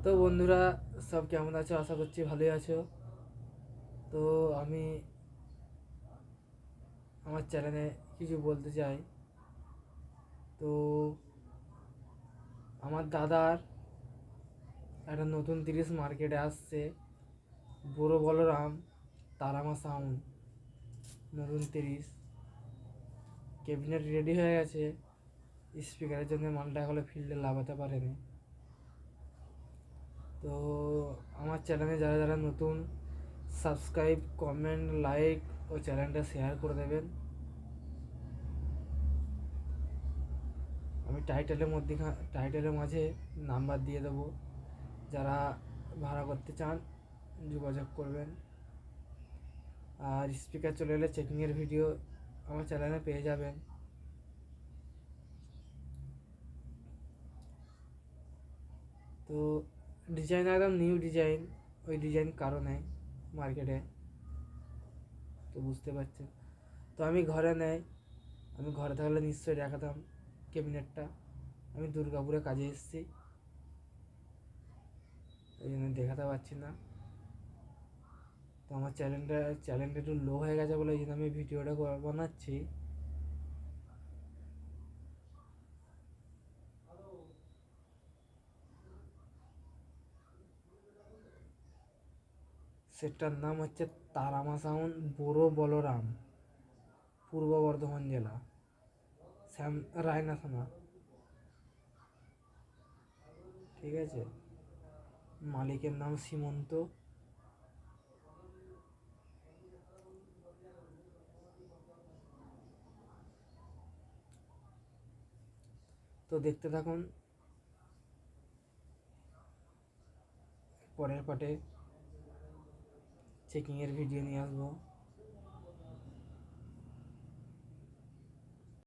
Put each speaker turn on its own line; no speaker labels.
তো বন্ধুরা, সব কেমন আছো? আশা করছি ভালোই আছো। তো আমি আমার চ্যানেলে কিছু বলতে চাই। তো আমার দাদার একটা নতুন 30 মার্কেটে আসছে, বড় বলরাম তারামা সাউন্ড নতুন 30 ক্যাবিনেট রেডি হয়ে গেছে। স্পিকারের জন্য মালটা এখনো ফিল্ডে লাগাতে পারেনি। তো আমার চ্যানেলে যারা যারা নতুন, সাবস্ক্রাইব, কমেন্ট, লাইক ও চ্যানেলটা শেয়ার করে দেবেন। আমি টাইটেলের মাঝে নাম্বার দিয়ে দেবো, যারা ভাড়া করতে চান যোগাযোগ করবেন। আর স্পিকার চলে এলে চেকিংয়ের ভিডিও আমার চ্যানেলে পেয়ে যাবেন। তো ডিজাইন একদম নিউ ডিজাইন, ওই ডিজাইন কারণে মার্কেটে, তো বুঝতে পারছেন। তো আমি ঘরে থাকলে নিশ্চয়ই দেখাতাম ক্যাবিনেটটা। আমি দুর্গাপুরে কাজে এসেছি, ওই জন্য দেখাতে পারছি না। তো আমার চ্যানেলটা একটু লো হয়ে গেছে বলে ওই জন্য আমি ভিডিওটা বানাচ্ছি। সেটার নাম হচ্ছে তারামা সাউন্ড, বড় বলরাম, পূর্ব বর্ধমান জেলা, রায়না থানা। ঠিক আছে, মালিকের নাম সীমন্ত। তো দেখতে থাকুন, পরের পার্টে চেকিংয়ের ভিডিও নিয়ে আসবো।